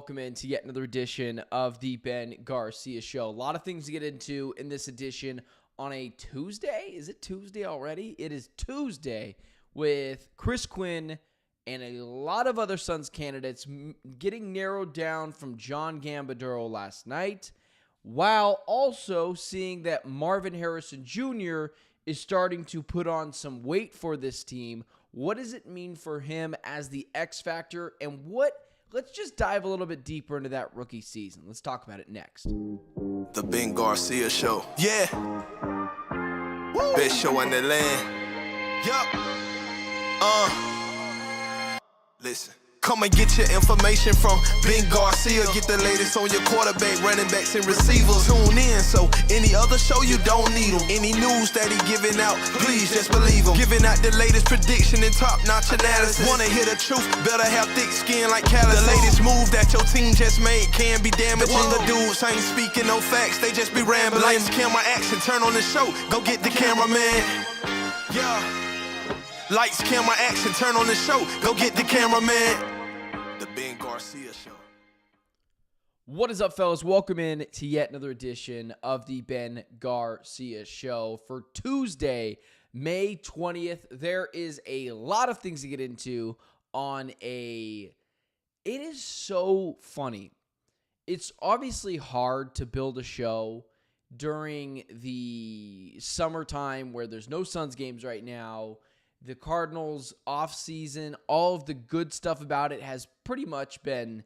welcome into yet another edition of the Ben Garcia Show. A lot of things to get into in this edition on a Tuesday. Is it Tuesday already? It is Tuesday with Chris Quinn and a lot of other Suns candidates getting narrowed down from John Gambadoro last night, while also seeing that Marvin Harrison Jr. is starting to put on some weight for this team. What does it mean for him as the X factor, and let's just dive a little bit deeper into that rookie season. Let's talk about it next. The Ben Garcia Show. Yeah. Woo. Best show in the land. Yup. Listen. Come and get your information from Ben Garcia. Get the latest on your quarterback, running backs, and receivers. Tune in, so any other show you don't need him. Any news that he giving out, please just believe him. Giving out the latest prediction and top-notch analysis. Wanna hear the truth, better have thick skin like callus. The latest move that your team just made can be damaging. The dudes ain't speaking no facts, they just be rambling. Lights, camera, action, turn on the show. Go get the cameraman. Yeah. Lights, camera, action, turn on the show. Go get the cameraman. The Ben Garcia Show. What is up, fellas? Welcome in to yet another edition of the Ben Garcia Show for Tuesday, May 20th. There is a lot of things to get into it is so funny. It's obviously hard to build a show during the summertime where there's no Suns games right now. The Cardinals off season, all of the good stuff about it has pretty much been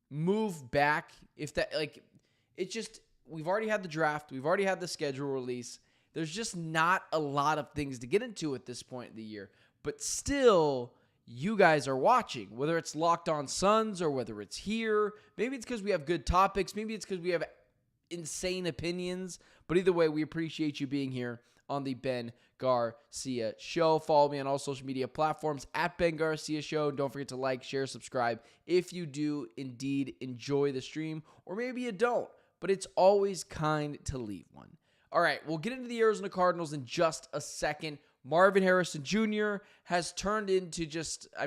moved back. We've already had the draft. We've already had the schedule release. There's just not a lot of things to get into at this point in the year. But still, you guys are watching, whether it's Locked On Suns or whether it's here. Maybe it's because we have good topics. Maybe it's because we have insane opinions. But either way, we appreciate you being here on the Ben Garcia Show. Follow me on all social media platforms at Ben Garcia Show. Don't forget to like, share, subscribe if you do indeed enjoy the stream, or maybe you don't, but it's always kind to leave one. All right, we'll get into the Arizona Cardinals in just a second. Marvin Harrison Jr. has turned into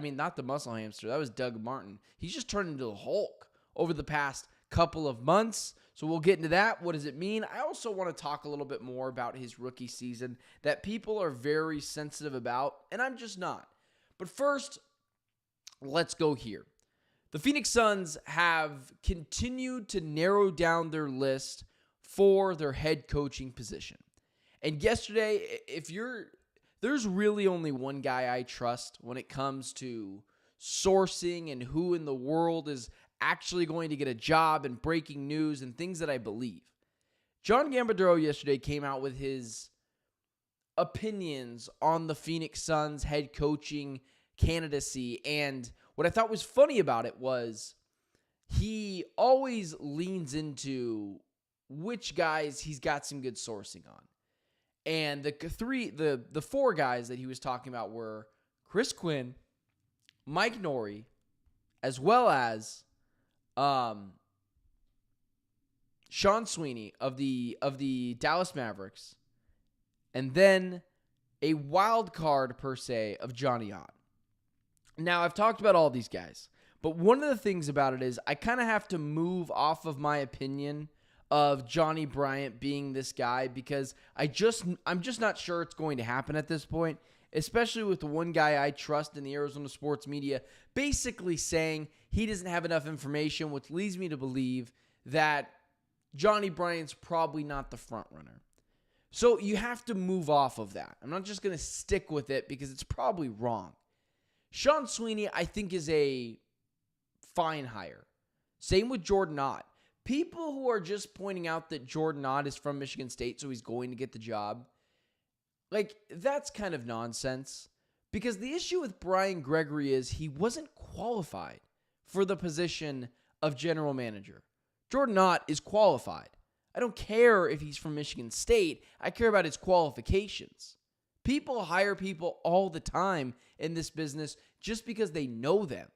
not the muscle hamster. That was Doug Martin. He's just turned into the Hulk over the past couple of months. So we'll get into that. What does it mean? I also want to talk a little bit more about his rookie season that people are very sensitive about, and I'm just not. But first, let's go here. The Phoenix Suns have continued to narrow down their list for their head coaching position. And yesterday, there's really only one guy I trust when it comes to sourcing and who in the world is actually going to get a job and breaking news and things that I believe. John Gambadoro yesterday came out with his opinions on the Phoenix Suns head coaching candidacy, and what I thought was funny about it was he always leans into which guys he's got some good sourcing on. And the four guys that he was talking about were Chris Quinn, Mike Norrie, as well as Sean Sweeney of the Dallas Mavericks, and then a wild card per se of Johnny Ott. Now, I've talked about all these guys, but one of the things about it is I kind of have to move off of my opinion of Johnny Bryant being this guy because I'm just not sure it's going to happen at this point, especially with the one guy I trust in the Arizona sports media basically saying he doesn't have enough information, which leads me to believe that Johnny Bryant's probably not the front runner. So you have to move off of that. I'm not just going to stick with it because it's probably wrong. Sean Sweeney, I think, is a fine hire. Same with Jordan Ott. People who are just pointing out that Jordan Ott is from Michigan State, so he's going to get the job, that's kind of nonsense. Because the issue with Brian Gregory is he wasn't qualified for the position of general manager. Jordan Ott is qualified. I don't care if he's from Michigan State. I care about his qualifications. People hire people all the time in this business just because they know them.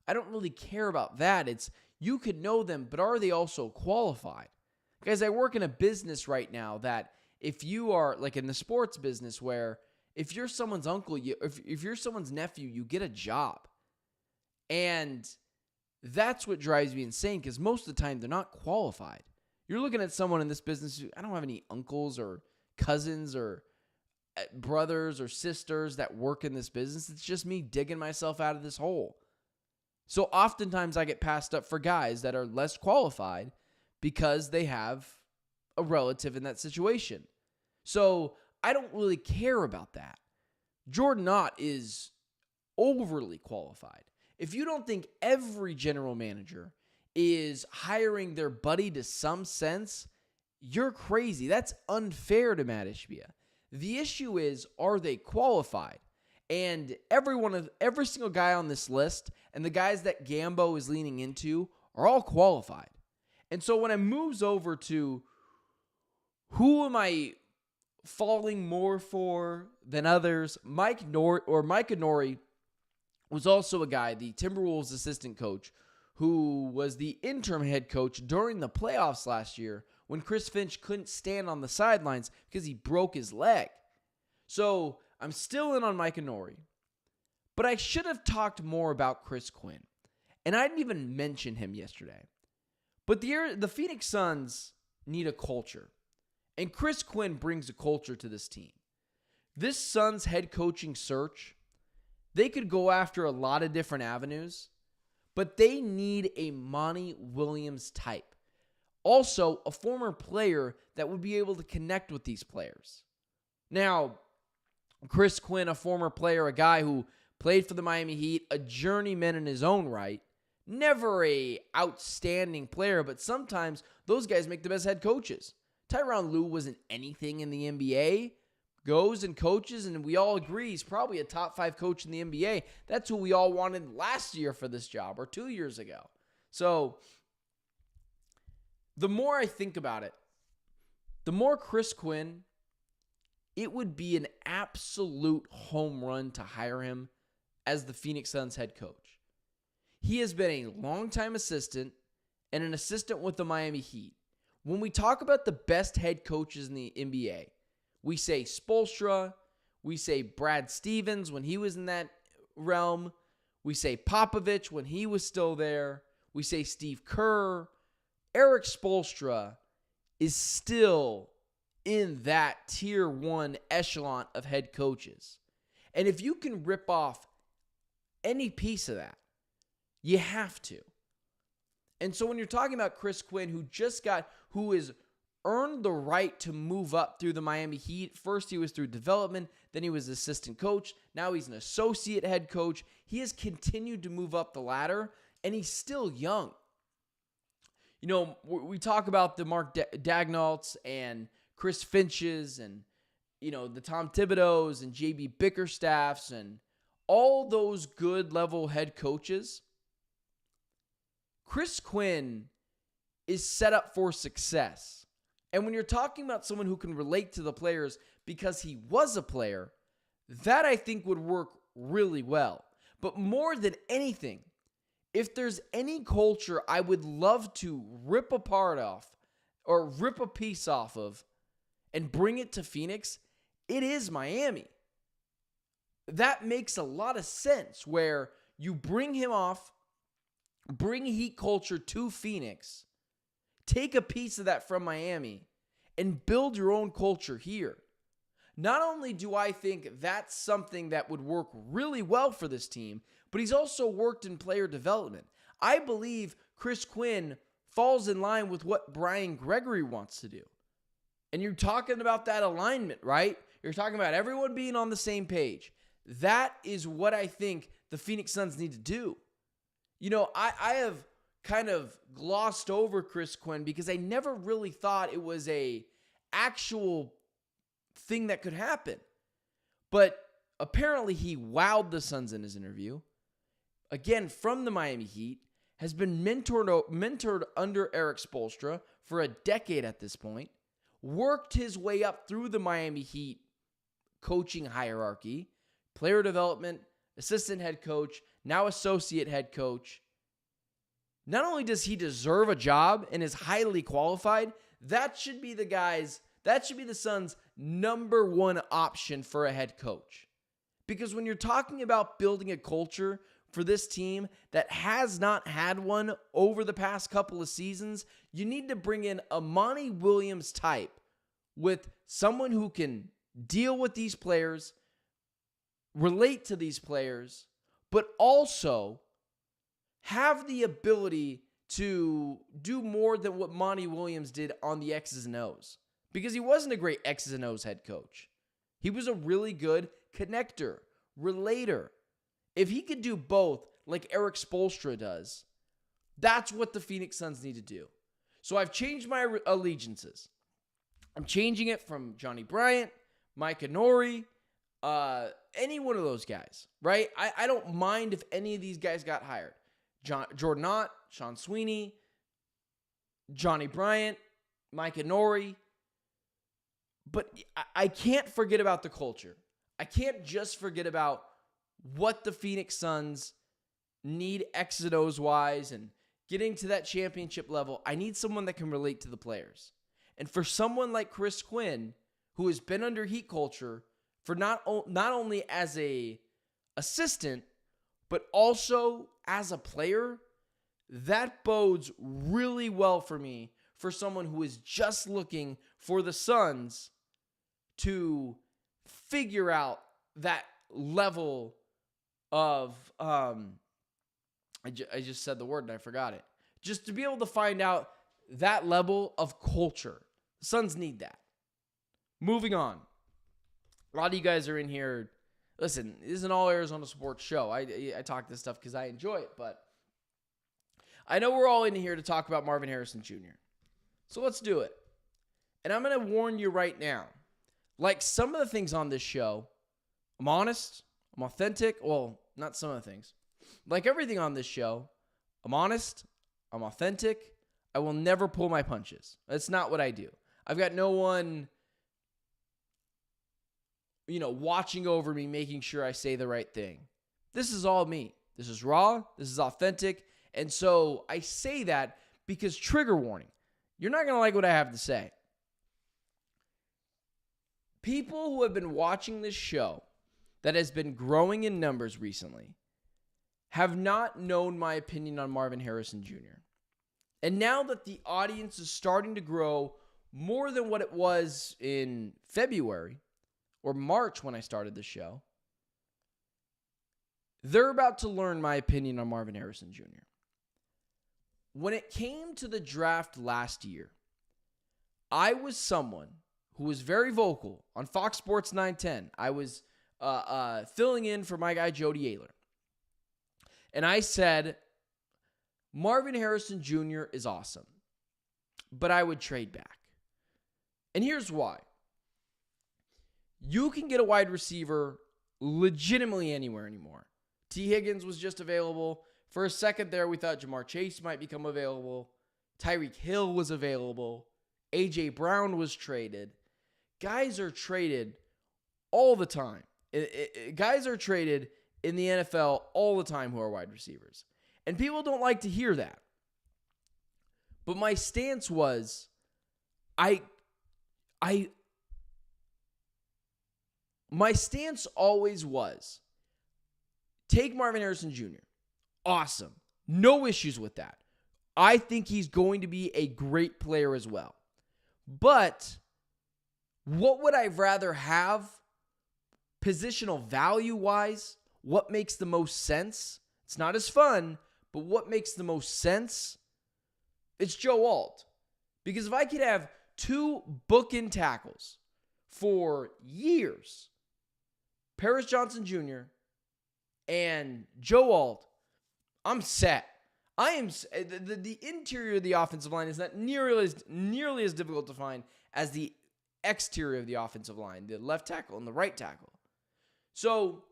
I don't really care about that. It's you could know them, but are they also qualified? Guys, I work in a business right now that if you are like in the sports business where if you're someone's uncle, if you're someone's nephew, you get a job. And That's what drives me insane, because most of the time they're not qualified. You're looking at someone in this business who, I don't have any uncles or cousins or brothers or sisters that work in this business. It's just me digging myself out of this hole. So oftentimes I get passed up for guys that are less qualified because they have a relative in that situation. So I don't really care about that. Jordan Ott is overly qualified. If you don't think every general manager is hiring their buddy to some sense, you're crazy. That's unfair to Matt Ishbia. The issue is, are they qualified? And every single guy on this list and the guys that Gambo is leaning into are all qualified. And so when it moves over to who am I falling more for than others, Micah Nori was also a guy, the Timberwolves assistant coach, who was the interim head coach during the playoffs last year when Chris Finch couldn't stand on the sidelines because he broke his leg. So I'm still in on Micah Nori, but I should have talked more about Chris Quinn. And I didn't even mention him yesterday. But the Phoenix Suns need a culture. And Chris Quinn brings a culture to this team. This Suns head coaching search, they could go after a lot of different avenues, but they need a Monty Williams type. Also, a former player that would be able to connect with these players. Now, Chris Quinn, a former player, a guy who played for the Miami Heat, a journeyman in his own right, never a outstanding player, but sometimes those guys make the best head coaches. Tyronn Lue wasn't anything in the NBA, goes and coaches, and we all agree he's probably a top 5 coach in the NBA. That's who we all wanted last year for this job, or 2 years ago. So the more I think about it, the more Chris Quinn, it would be an absolute home run to hire him as the Phoenix Suns head coach. He has been a longtime assistant and an assistant with the Miami Heat. When we talk about the best head coaches in the NBA, we say Spoelstra, we say Brad Stevens when he was in that realm, we say Popovich when he was still there, we say Steve Kerr. Eric Spoelstra is still in that tier 1 echelon of head coaches. And if you can rip off any piece of that, you have to. And so when you're talking about Chris Quinn, who has earned the right to move up through the Miami Heat. First, he was through development. Then he was assistant coach. Now he's an associate head coach. He has continued to move up the ladder, and he's still young. You know, we talk about the Mark Dagnalds and Chris Finches and, you know, the Tom Thibodeaus and JB Bickerstaffs and all those good level head coaches. Chris Quinn is set up for success. And when you're talking about someone who can relate to the players because he was a player, that I think would work really well. But more than anything, if there's any culture I would love to rip apart off or rip a piece off of and bring it to Phoenix, it is Miami. That makes a lot of sense where you bring him off, bring Heat culture to Phoenix, take a piece of that from Miami, and build your own culture here. Not only do I think that's something that would work really well for this team, but he's also worked in player development. I believe Chris Quinn falls in line with what Brian Gregory wants to do. And you're talking about that alignment, right? You're talking about everyone being on the same page. That is what I think the Phoenix Suns need to do. You know, I have kind of glossed over Chris Quinn because I never really thought it was a actual thing that could happen. But apparently he wowed the Suns in his interview. Again, from the Miami Heat, has been mentored under Eric Spoelstra for a decade at this point, worked his way up through the Miami Heat coaching hierarchy, player development, assistant head coach, now associate head coach. Not only does he deserve a job and is highly qualified, that should be the Suns' number one option for a head coach. Because when you're talking about building a culture for this team that has not had one over the past couple of seasons, you need to bring in a Monty Williams type with someone who can deal with these players, relate to these players, but also have the ability to do more than what Monty Williams did on the X's and O's. Because he wasn't a great X's and O's head coach. He was a really good connector, relator. If he could do both like Eric Spoelstra does, that's what the Phoenix Suns need to do. So I've changed my allegiances. I'm changing it from Johnny Bryant, Mike Inori, any one of those guys, right? I don't mind if any of these guys got hired. Jordan Ott, Sean Sweeney, Johnny Bryant, Mike Inori. But I can't forget about the culture. I can't just forget about what the Phoenix Suns need X's and O's wise and getting to that championship level. I need someone that can relate to the players. And for someone like Chris Quinn, who has been under Heat culture for not only as a assistant, but also as a player, that bodes really well for me for someone who is just looking for the Suns to figure out that level of, I just said the word and I forgot it. Just to be able to find out that level of culture. The Suns need that. Moving on. A lot of you guys are in here. Listen, this is an all Arizona sports show. I talk this stuff because I enjoy it, but I know we're all in here to talk about Marvin Harrison Jr. So let's do it. And I'm going to warn you right now. Like some of the things on this show, I'm honest, I'm authentic. Well, not some of the things. Like everything on this show, I'm honest, I'm authentic. I will never pull my punches. That's not what I do. I've got no one, watching over me, making sure I say the right thing. This is all me. This is raw. This is authentic. And so I say that because trigger warning. You're not going to like what I have to say. People who have been watching this show that has been growing in numbers recently have not known my opinion on Marvin Harrison Jr. And now that the audience is starting to grow more than what it was in February or March when I started the show, they're about to learn my opinion on Marvin Harrison Jr. When it came to the draft last year, I was someone who was very vocal on Fox Sports 910. I was filling in for my guy Jody Ayler. And I said, Marvin Harrison Jr. is awesome, but I would trade back. And here's why. You can get a wide receiver legitimately anywhere anymore. T. Higgins was just available. For a second there, we thought Jamar Chase might become available. Tyreek Hill was available. A.J. Brown was traded. Guys are traded all the time. Guys are traded in the NFL all the time who are wide receivers. And people don't like to hear that. But my stance was, my stance always was, take Marvin Harrison Jr. Awesome. No issues with that. I think he's going to be a great player as well. But what would I rather have positional value-wise? What makes the most sense? It's not as fun, but what makes the most sense? It's Joe Alt. Because if I could have two bookend tackles for years, Paris Johnson Jr. and Joe Alt, I'm set. I am the interior of the offensive line is not nearly as difficult to find as the exterior of the offensive line, the left tackle and the right tackle. So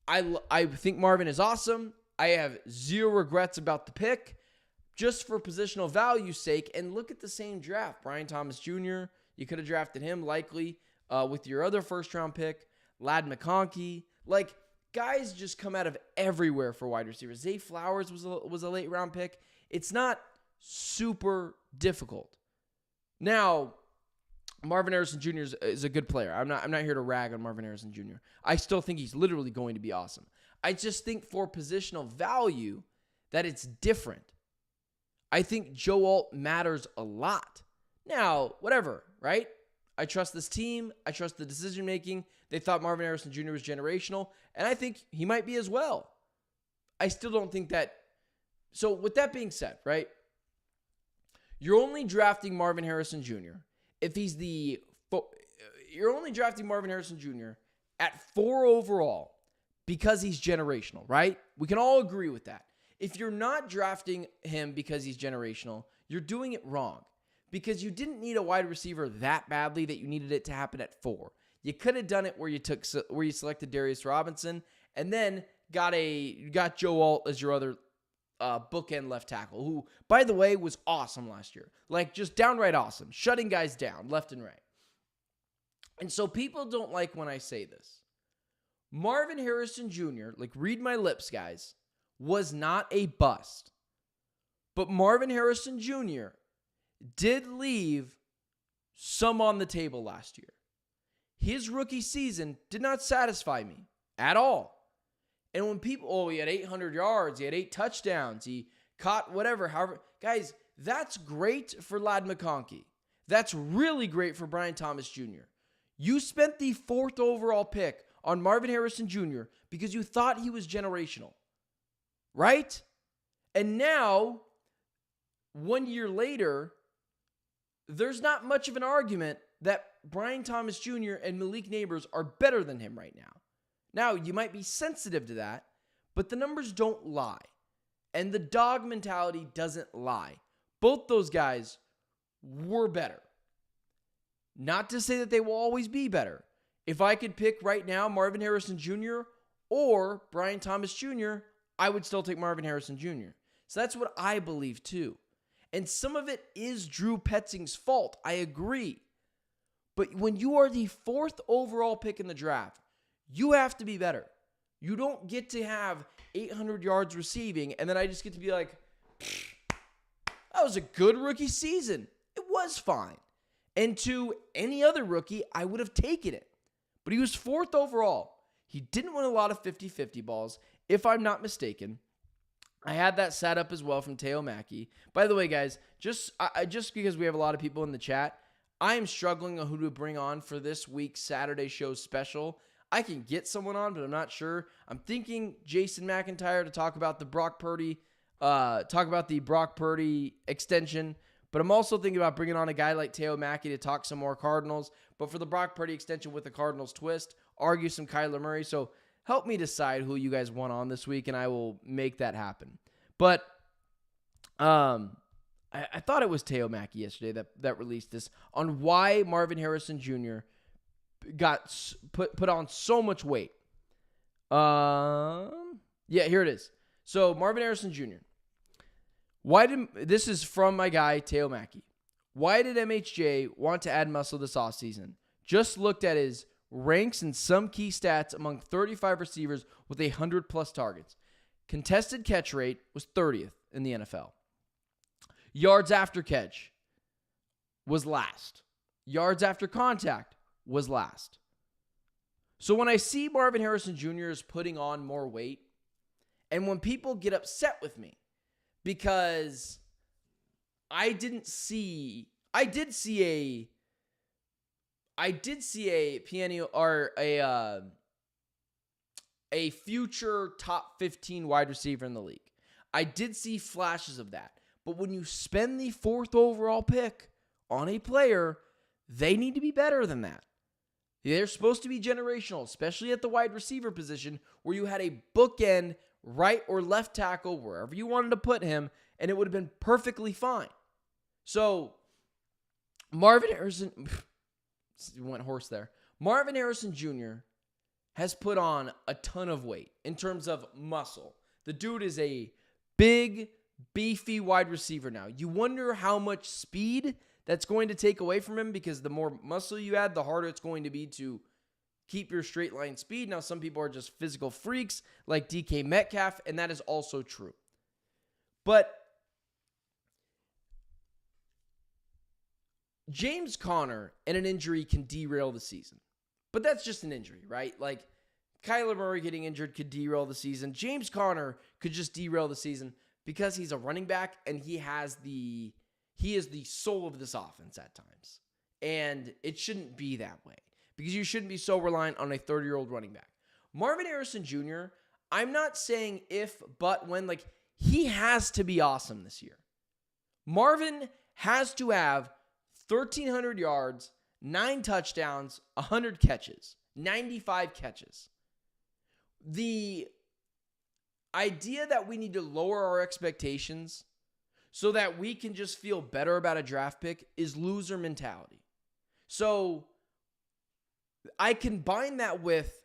I think Marvin is awesome. I have zero regrets about the pick, just for positional value's sake. And look at the same draft, Brian Thomas Jr. You could have drafted him likely with your other first-round pick, Ladd McConkey. Like, guys just come out of everywhere for wide receivers. Zay Flowers was a late-round pick. It's not super difficult. Now, Marvin Harrison Jr. is a good player. I'm not here to rag on Marvin Harrison Jr. I still think he's literally going to be awesome. I just think for positional value that it's different. I think Joe Alt matters a lot. Now, whatever, right? I trust this team. I trust the decision making. They thought Marvin Harrison Jr. was generational, and I think he might be as well. I still don't think that. So with that being said, right? You're only drafting Marvin Harrison Jr. if he's you're only drafting Marvin Harrison Jr. at 4 overall because he's generational, right? We can all agree with that. If you're not drafting him because he's generational, you're doing it wrong because you didn't need a wide receiver that badly that you needed it to happen at 4. You could have done it where you selected Darius Robinson and then got Joe Alt as your other bookend left tackle, who, by the way, was awesome last year. Like, just downright awesome, shutting guys down left and right. And so people don't like when I say this. Marvin Harrison Jr., like, read my lips, guys, was not a bust. But Marvin Harrison Jr. did leave some on the table last year. His rookie season did not satisfy me at all. And when people, he had 800 yards, he had 8 touchdowns, he caught whatever, however. Guys, that's great for Ladd McConkey. That's really great for Brian Thomas Jr. You spent the 4th overall pick on Marvin Harrison Jr. because you thought he was generational, right? And now, 1 year later, there's not much of an argument that Brian Thomas Jr. and Malik Neighbors are better than him right now. Now, you might be sensitive to that, but the numbers don't lie. And the dog mentality doesn't lie. Both those guys were better. Not to say that they will always be better. If I could pick right now Marvin Harrison Jr. or Brian Thomas Jr., I would still take Marvin Harrison Jr. So that's what I believe too. And some of it is Drew Petzing's fault. I agree. But when you are the 4th overall pick in the draft, you have to be better. You don't get to have 800 yards receiving, and then I just get to be like, that was a good rookie season. It was fine. And to any other rookie, I would have taken it. But he was 4th overall. He didn't win a lot of 50-50 balls, if I'm not mistaken. I had that set up as well from Teo Mackey. By the way, guys, just because we have a lot of people in the chat, I am struggling on who to bring on for this week's Saturday show special. I can get someone on, but I'm not sure. I'm thinking Jason McIntyre to talk about the Brock Purdy extension. But I'm also thinking about bringing on a guy like Teo Mackey to talk some more Cardinals. But for the Brock Purdy extension with the Cardinals twist, argue some Kyler Murray. So help me decide who you guys want on this week, and I will make that happen. But I thought it was Teo Mackey yesterday that released this on why Marvin Harrison Jr. got put on so much weight. Yeah, here it is. So Marvin Harrison Jr. This is from my guy Teo Mackey. Why did MHJ want to add muscle this offseason? Just looked at his ranks and some key stats among 35 receivers with 100+ targets. Contested catch rate was 30th in the NFL. Yards after catch was last. Yards after contact was last. So when I see Marvin Harrison Jr. is putting on more weight, and when people get upset with me because I did see a piano or a future top 15 wide receiver in the league. I did see flashes of that. But when you spend the 4th overall pick on a player, they need to be better than that. They're supposed to be generational, especially at the wide receiver position where you had a bookend right or left tackle, wherever you wanted to put him, and it would have been perfectly fine. So, Marvin Harrison, went horse there. Marvin Harrison Jr. has put on a ton of weight in terms of muscle. The dude is a big, beefy wide receiver now. You wonder how much speed that's going to take away from him because the more muscle you add, the harder it's going to be to keep your straight line speed. Now, some people are just physical freaks like DK Metcalf, and that is also true. But James Conner and an injury can derail the season. But that's just an injury, right? Like, Kyler Murray getting injured could derail the season. James Conner could just derail the season because he's a running back and he is the soul of this offense at times. And it shouldn't be that way because you shouldn't be so reliant on a 30-year-old running back. Marvin Harrison Jr., I'm not saying if, but when, like, he has to be awesome this year. Marvin has to have 1,300 yards, 9 touchdowns, 100 catches, 95 catches. The idea that we need to lower our expectations so that we can just feel better about a draft pick is loser mentality. So I combine that with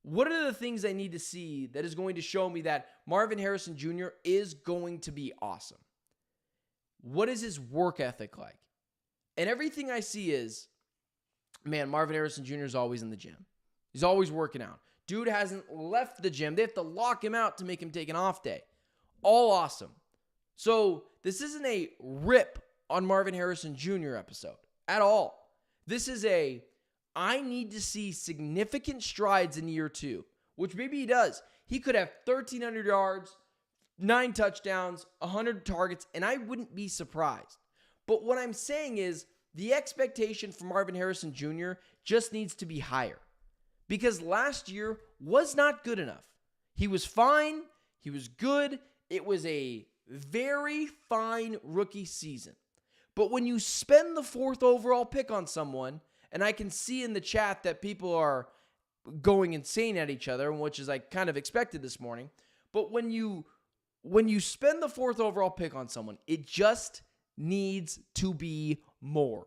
what are the things I need to see that is going to show me that Marvin Harrison Jr. is going to be awesome? What is his work ethic like? And everything I see is, man, Marvin Harrison Jr. is always in the gym. He's always working out. Dude hasn't left the gym. They have to lock him out to make him take an off day. All awesome. So this isn't a rip on Marvin Harrison Jr. episode at all. This is I need to see significant strides in year 2, which maybe he does. He could have 1,300 yards, 9 touchdowns, 100 targets, and I wouldn't be surprised. But what I'm saying is the expectation for Marvin Harrison Jr. just needs to be higher because last year was not good enough. He was fine. He was good. It was a very fine rookie season. But when you spend the 4th overall pick on someone, and I can see in the chat that people are going insane at each other, which is I kind of expected this morning. But when you spend the 4th overall pick on someone, it just needs to be more.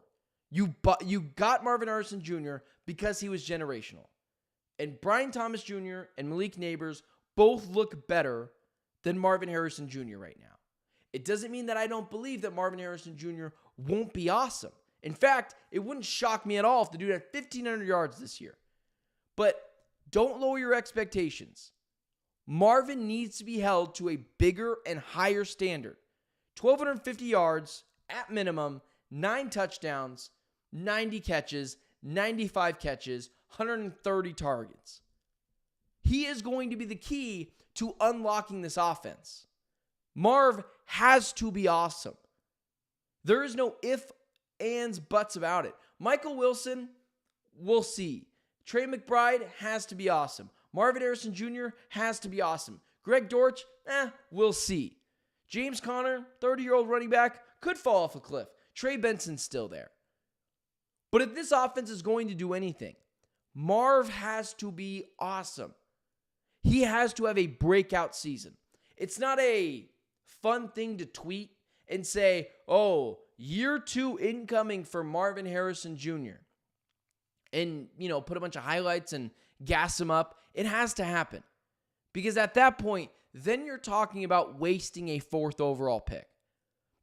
You got Marvin Harrison Jr. because he was generational. And Brian Thomas Jr. and Malik Neighbors both look better than Marvin Harrison Jr. right now. It doesn't mean that I don't believe that Marvin Harrison Jr. won't be awesome. In fact, it wouldn't shock me at all if the dude had 1,500 yards this year. But don't lower your expectations. Marvin needs to be held to a bigger and higher standard. 1,250 yards at minimum, 9 touchdowns, 90 catches, 95 catches, 130 targets. He is going to be the key to unlocking this offense. Marv has to be awesome. There is no if, ands, buts about it. Michael Wilson, we'll see. Trey McBride has to be awesome. Marvin Harrison Jr. has to be awesome. Greg Dortch, we'll see. James Conner, 30-year-old running back, could fall off a cliff. Trey Benson's still there. But if this offense is going to do anything, Marv has to be awesome. He has to have a breakout season. It's not a fun thing to tweet and say, oh, year 2 incoming for Marvin Harrison Jr. And, put a bunch of highlights and gas him up. It has to happen. Because at that point, then you're talking about wasting a 4th overall pick.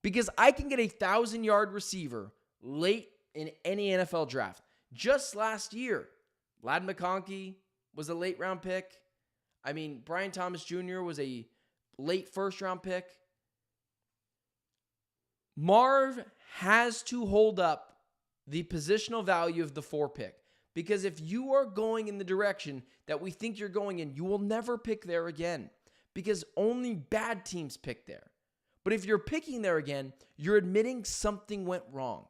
Because I can get a 1,000-yard receiver late in any NFL draft. Just last year, Ladd McConkey was a late-round pick. Brian Thomas Jr. was a late first-round pick. Marv has to hold up the positional value of the 4 pick. Because if you are going in the direction that we think you're going in, you will never pick there again. Because only bad teams pick there. But if you're picking there again, you're admitting something went wrong.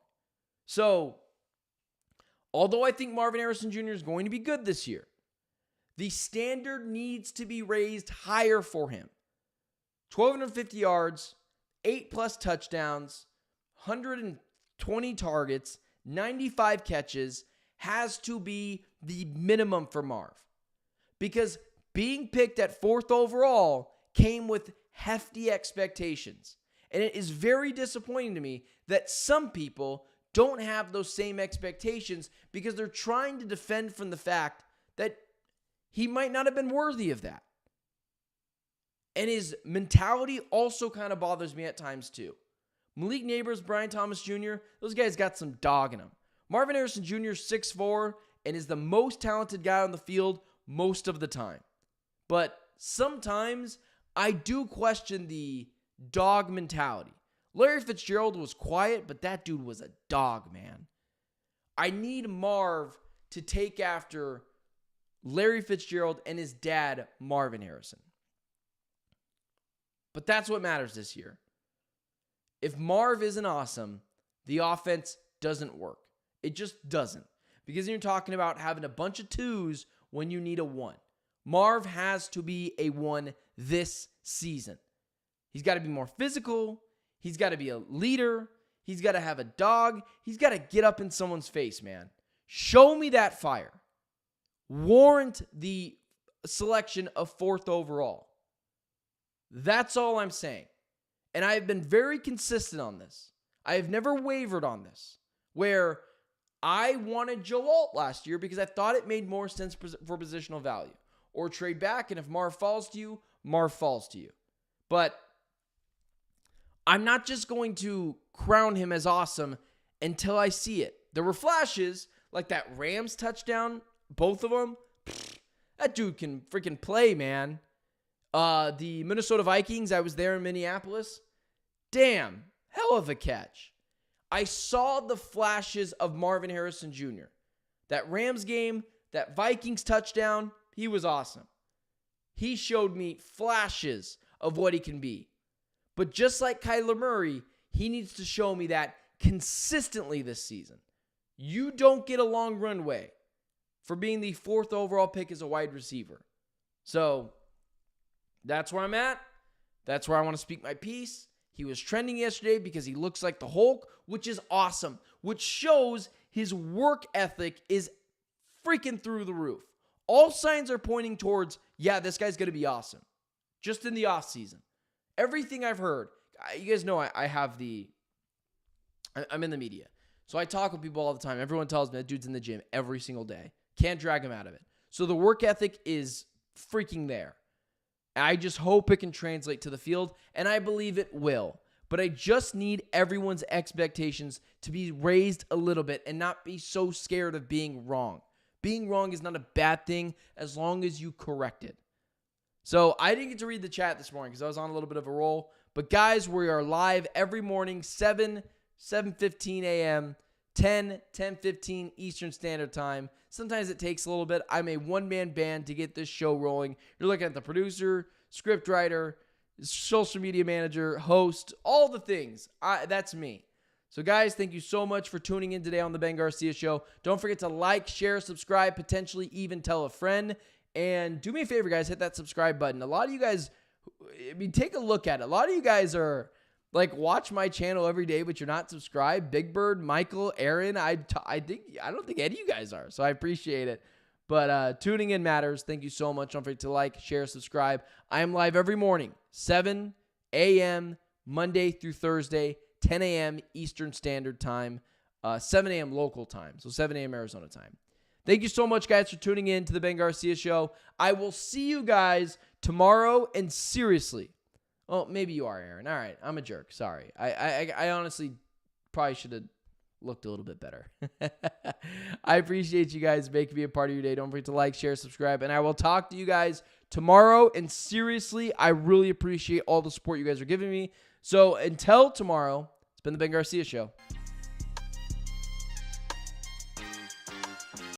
So, although I think Marvin Harrison Jr. is going to be good this year, the standard needs to be raised higher for him. 1,250 yards, 8+ touchdowns, 120 targets, 95 catches has to be the minimum for Marv. Because being picked at 4th overall came with hefty expectations. And it is very disappointing to me that some people don't have those same expectations because they're trying to defend from the fact that he might not have been worthy of that. And his mentality also kind of bothers me at times too. Malik Neighbors, Brian Thomas Jr., those guys got some dog in them. Marvin Harrison Jr. is 6'4" and is the most talented guy on the field most of the time. But sometimes I do question the dog mentality. Larry Fitzgerald was quiet, but that dude was a dog, man. I need Marv to take after Larry Fitzgerald, and his dad, Marvin Harrison. But that's what matters this year. If Marv isn't awesome, the offense doesn't work. It just doesn't. Because you're talking about having a bunch of twos when you need a one. Marv has to be a one this season. He's got to be more physical. He's got to be a leader. He's got to have a dog. He's got to get up in someone's face, man. Show me that fire. Warrant the selection of 4th overall. That's all I'm saying. And I have been very consistent on this. I have never wavered on this. Where I wanted Joe Alt last year because I thought it made more sense for positional value. Or trade back, and if Marv falls to you, Marv falls to you. But I'm not just going to crown him as awesome until I see it. There were flashes, like that Rams touchdown, both of them. That dude can freaking play, man. The Minnesota Vikings, I was there in Minneapolis. Damn, hell of a catch. I saw the flashes of Marvin Harrison Jr. That Rams game, that Vikings touchdown, he was awesome. He showed me flashes of what he can be. But just like Kyler Murray, he needs to show me that consistently this season. You don't get a long runway for being the 4th overall pick as a wide receiver. So that's where I'm at. That's where I want to speak my piece. He was trending yesterday because he looks like the Hulk, which is awesome, which shows his work ethic is freaking through the roof. All signs are pointing towards, yeah, this guy's going to be awesome. Just in the offseason. Everything I've heard, you guys know I'm in the media. So I talk with people all the time. Everyone tells me that dude's in the gym every single day. Can't drag him out of it. So the work ethic is freaking there. I just hope it can translate to the field, and I believe it will. But I just need everyone's expectations to be raised a little bit and not be so scared of being wrong. Being wrong is not a bad thing as long as you correct it. So I didn't get to read the chat this morning because I was on a little bit of a roll. But guys, we are live every morning, 7:15 a.m., 10:15 Eastern Standard Time. Sometimes it takes a little bit. I'm a one-man band to get this show rolling. You're looking at the producer, scriptwriter, social media manager, host, all the things. That's me. So guys, thank you so much for tuning in today on the Ben Garcia Show. Don't forget to like, share, subscribe, potentially even tell a friend. And do me a favor, guys, hit that subscribe button. A lot of you guys, take a look at it. A lot of you guys are watch my channel every day, but you're not subscribed. Big Bird, Michael, Aaron, I don't think any of you guys are. So I appreciate it. But tuning in matters. Thank you so much. Don't forget to like, share, subscribe. I am live every morning, 7 a.m. Monday through Thursday, 10 a.m. Eastern Standard Time, 7 a.m. local time, so 7 a.m. Arizona time. Thank you so much, guys, for tuning in to the Ben Garcia Show. I will see you guys tomorrow, and seriously, well, maybe you are, Aaron. All right, I'm a jerk. Sorry. I honestly probably should have looked a little bit better. I appreciate you guys making me a part of your day. Don't forget to like, share, subscribe, and I will talk to you guys tomorrow. And seriously, I really appreciate all the support you guys are giving me. So until tomorrow, it's been the Ben Garcia Show.